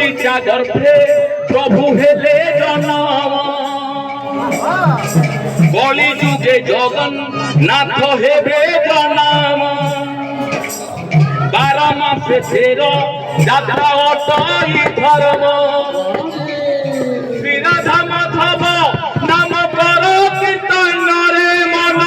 গুন্ডিচা গর্ভে প্রভু হেলে জন্ম কলি যুগে জগন্নাথ হেবে জন্ম 12 মাসে 13 যাত্রা অটাই ধর্ম শ্রীরাধা মাধব নাম কর কীর্তন রে মন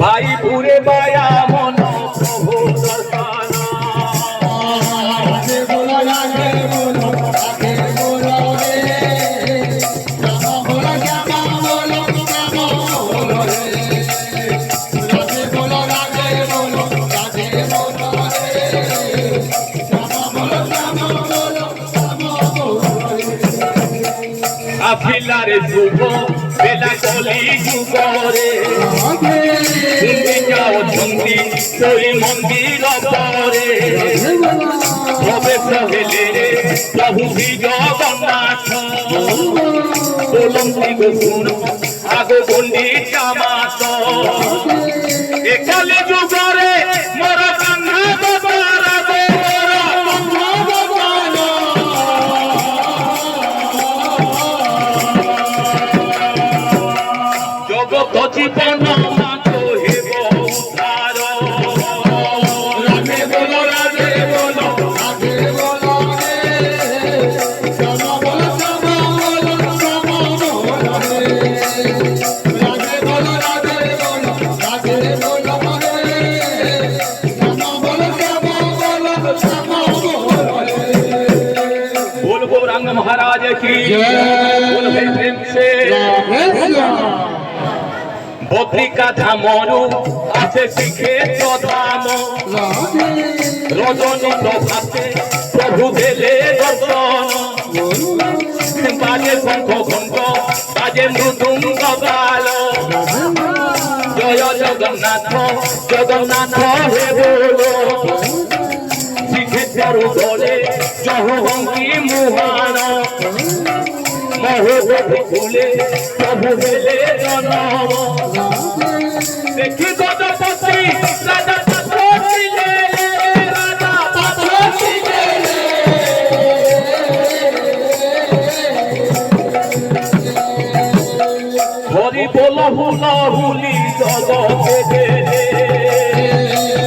ভাই পুরে বায়া মন প্রভু দর্শন কাফিলারে শুভ বেলা কলি যুগরে গুন্ডিচা অଛନ୍ତି ওই মন্দির পরে প্রবেশ হেলে প্রভু শ্রী জগন্নাথ বলন্তি গুণ আগ গুন্ডিচা মাত একালে যুগরে মোর কান্না বাবার জগত জীবন মাতো হেব উদ্ধার রাধে বলো রাধে বলো রাধে বলো রে শ্যাম বলো শ্যাম বলো শ্যাম বলো রে রাধে বলো রাধে বলো রাধে বলো রে শ্যাম বলো শ্যাম বলো শ্যাম বলো রে बोल गौरांग महाराज की जय बोल प्रेम से বদ্রিকা ধামরু আছে শ্রীক্ষেত্র ধাম রজনী প্রভাতে প্রভু দেলে দর্শন বাজে শঙ্খ ঘণ্ট বাজে মৃদুঙ্গ গাল জয় জগন্নাথ জগন্নাথ হে বলো শ্রীক্ষেত্র দলে জহঙ্গি মুহান মহোদধি ফুলে প্রভু হেলে জন্ম দেখি গজপতি রাজা পাত্র ছিলে রাজা পাত্র ছিলে হরি বল হুল হুলি জগতে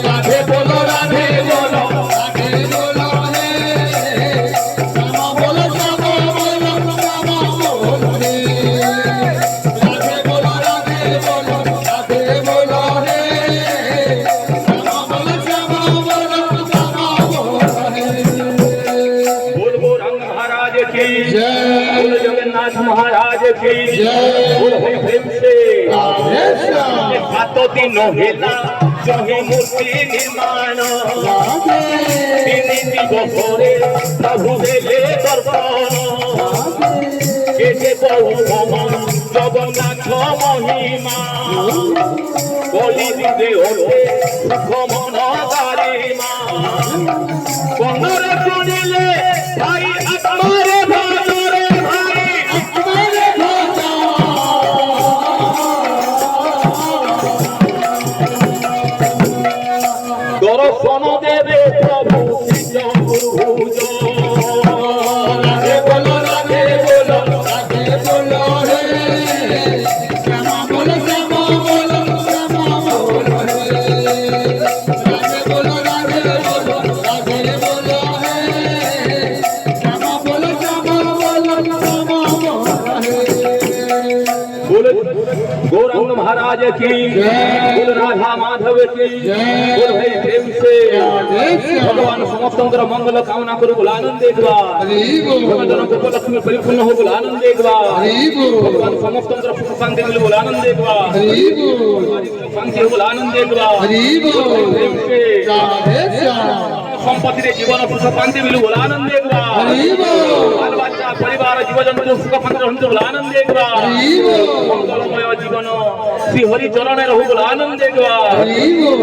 রাধে বল রাধে বল রাধে বল রে শ্যাম বল শ্যাম বল শ্যাম বল রে রাধে বল রাধে বল রাধে বল রে শ্যাম বল শ্যাম বল শ্যাম বল রে बोल गौरांग महाराज की जय बोल जगन्नाथ महाराज की जय बोल भाई प्रेम से सातों दिनों हेला जही मूर्ति निर्माण तीन दिवसरे प्रभु हेले दर्शन केजे बहु भवन जगन्नाथ महिमा कली दिदे होते सुख मन गारिमा कन्नड़ शुनिले भाई आत्मारे भजरे भाई आत्मारे दर्शन देवे प्रभु श्री गुरुज राधे बोलो राधे बोलो राधे बोलो रे श्याम बोलो श्याम बोलो श्याम बोलो रे राधे बोलो राधे बोलो राधे बोलो रे श्याम बोलो श्याम बोलो श्याम बोलो रे बोल गौरांग महाराज की जय बोल राधा माधव की जय बोल भाई प्रेम से भगवान समस्तंकर मंगल कामना करू बोल आनंदे द्वा भगवान गोप लक्ष्मी परिपूर्ण हो बोल आनंदे द्वा भगवान समस्तंकर सुख शांति मिल बोल आनंदे द्वा शांति बोल आनंदे द्वा प्रेम से संपत्ति रे जीवन सुख शांति मिल बोल आनंदे द्वा बाल बच्चा परिवार जीव जंतु सुख शांति रहंते बोल आनंदे द्वा मंगलमय जीवन श्री हरि चरण रहू बोल आनंदे द्वा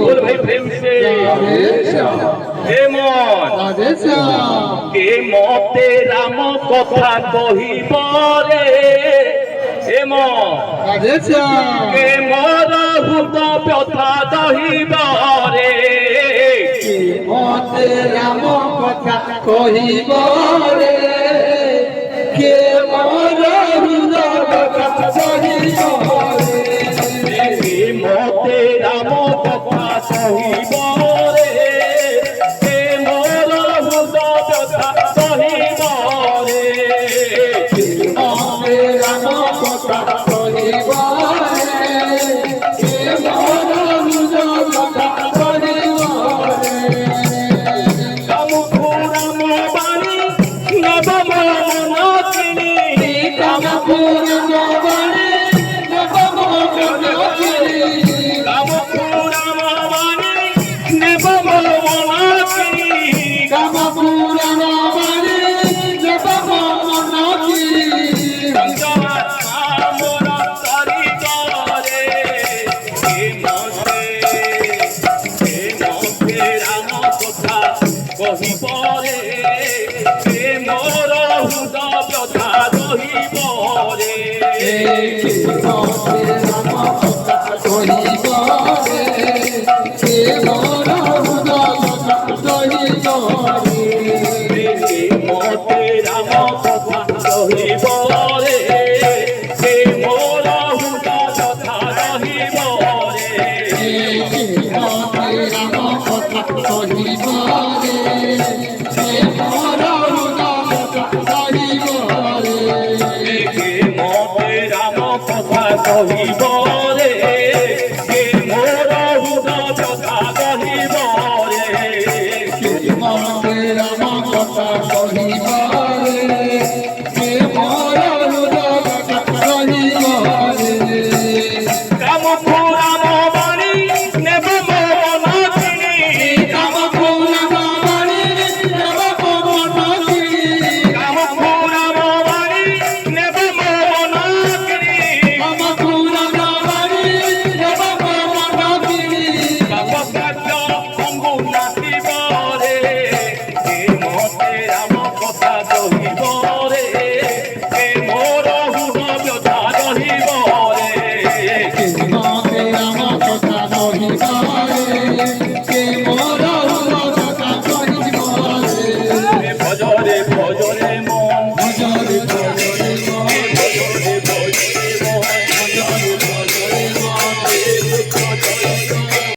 बोल भाई प्रेम से हे मन के मते राम कथा कहिब रे এম মোর ভূত ব্যথা দহিবরে মতে রাম কথা কহিব রে কে মোর হৃদ কথা কহিব রে মতে রাম কথা সহিবরে কে মোর ভূত ব্যথা দহিবরে মতে রাম কথা কহিব রে কে মোর হৃদ কথা কহিব রে কামপুরাম বাণী নবম মন কিনি কামপুরাম বাণী নবম মন কিনি কামপুরাম বাণী নবম মন কিনি কামপুরাম বাণী নবম মন কিনি মোর তরি করে রাম কথা কহিবরে মোর হৃদ ব্যথা দহিবরে মতে রাম কথা দহিবরে মোর হৃদ ব্যথা দহিবরে মতে রাম কথা কহিবরে মোর হৃদ ব্যথা দহিবরে কামপুরাম বাণী নেব মন কিনি কামপুরাম বাণী নেব মন কিনি বাপকার্য অঙ্গু নাচিবরে মতে রাম কথা কহিব